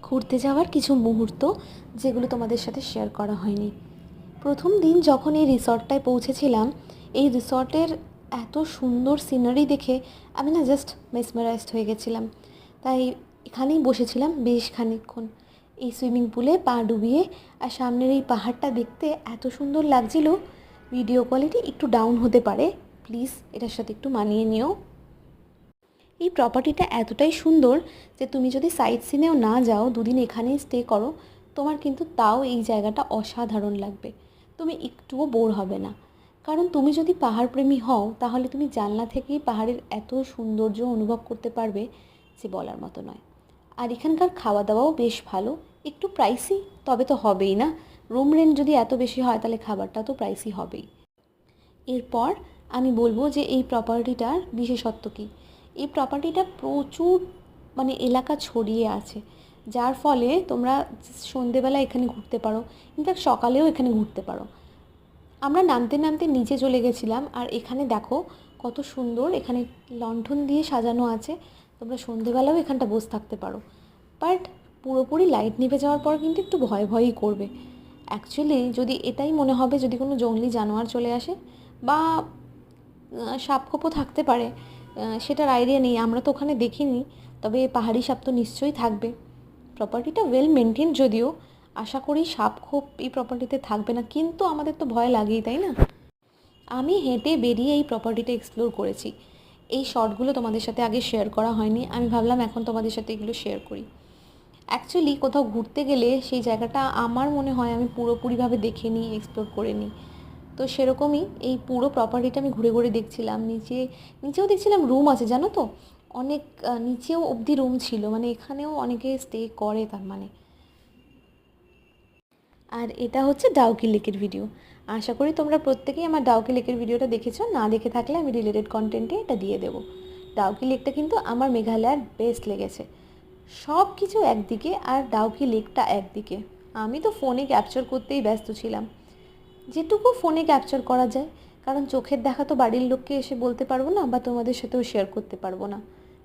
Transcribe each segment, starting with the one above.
ঘুরতে যাওয়ার কিছু মুহূর্ত যেগুলো তোমাদের সাথে শেয়ার করা হয়নি। প্রথম দিন যখন এই রিসর্টটায় পৌঁছেছিলাম, এই রিসর্টের এত সুন্দর সিনারি দেখে আমি না জাস্ট মেসমারাইজড হয়ে গেছিলাম। তাই এখানেই বসেছিলাম বেশ খানিকক্ষণ এই সুইমিং পুলে পা ডুবিয়ে। আর সামনের এই পাহাড়টা দেখতে এত সুন্দর লাগছিল। ভিডিও কোয়ালিটি একটু ডাউন হতে পারে, প্লিজ এটার সাথে একটু মানিয়ে নিও। এই প্রপার্টিটা এতটাই সুন্দর যে তুমি যদি সাইট সিনেও না যাও, দুদিন এখানেই স্টে করো, তোমার কিন্তু তাও এই জায়গাটা অসাধারণ লাগবে। তুমি একটুও বোর হবে না। কারণ তুমি যদি পাহাড়প্রেমী হও তাহলে তুমি জানলা থেকেই পাহাড়ের এত সৌন্দর্য অনুভব করতে পারবে যে বলার মতো নয়। আর এখানকার খাওয়া দাওয়াও বেশ ভালো, একটু প্রাইসি তবে তো হবেই না। রুম রেন্ট যদি এত বেশি হয় তাহলে খাবারটা তো প্রাইসি হবেই। এরপর আমি বলবো যে এই প্রপার্টিটার বিশেষত্ব কী। এই প্রপার্টিটা প্রচুর এলাকা ছড়িয়ে আছে, যার ফলে তোমরা সন্ধেবেলা এখানে ঘুরতে পারো, ইনফ্যাক্ট সকালেও এখানে ঘুরতে পারো। আমরা নামতে নামতে নিচে চলে গেছিলাম, আর এখানে দেখো কত সুন্দর এখানে লণ্ঠন দিয়ে সাজানো আছে। তোমরা সন্ধেবেলাও এখানটা বসে থাকতে পারো, বাট পুরোপুরি লাইট নিভে যাওয়ার পর কিন্তু একটু ভয় ভয়ই করবে। অ্যাকচুয়ালি যদি এটাই মনে হবে যদি কোনো জংলি জানোয়ার চলে আসে বা সাপখোপও থাকতে পারে, সেটার আইডিয়া নেই, আমরা তো ওখানে দেখিনি। তবে পাহাড়ি সাপ তো নিশ্চয়ই থাকবে। প্রপার্টিটা ওয়েল মেনটেন যদিও, আশা করি সাপখোপ এই প্রপার্টিতে থাকবে না, কিন্তু আমাদের তো ভয় লাগেই, তাই না? আমি হেঁটে বেরিয়ে এই প্রপার্টিটা এক্সপ্লোর করেছি। এই শর্টগুলো তোমাদের সাথে আগে শেয়ার করা হয়নি, আমি ভাবলাম এখন তোমাদের সাথে এগুলো শেয়ার করি। অ্যাকচুয়ালি কোথাও ঘুরতে গেলে সেই জায়গাটা আমার মনে হয় আমি পুরোপুরিভাবে দেখে নিই, এক্সপ্লোর করে নিই। তো সেরকমই এই পুরো প্রপার্টিটা আমি ঘুরে ঘুরে দেখছিলাম। নিচেও দেখছিলাম রুম আছে, জানো তো, অনেক নিচেও অবধি রুম ছিল, এখানেও অনেকে স্টে করে তার মানে। আর এটা হচ্ছে ডাউকি লেকের ভিডিও। আশা করি তোমরা প্রত্যেকেই আমার ডাউকি লেকের ভিডিওটা দেখেছো, না দেখে থাকলে আমি রিলেটেড কন্টেন্টে এটা দিয়ে দেবো। ডাউকি লেকটা কিন্তু আমার মেঘালয়ার বেস্ট লেগেছে। সব কিছু একদিকে আর ডাউকি লেকটা একদিকে। আমি তো ফোনে ক্যাপচার করতেই ব্যস্ত ছিলাম, যেটুকু ফোনে ক্যাপচার করা যায়, কারণ চোখের দেখা তো বাড়ির লোককে এসে বলতে পারবো না বা তোমাদের সাথেও শেয়ার করতে পারবো না,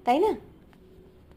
তাই না?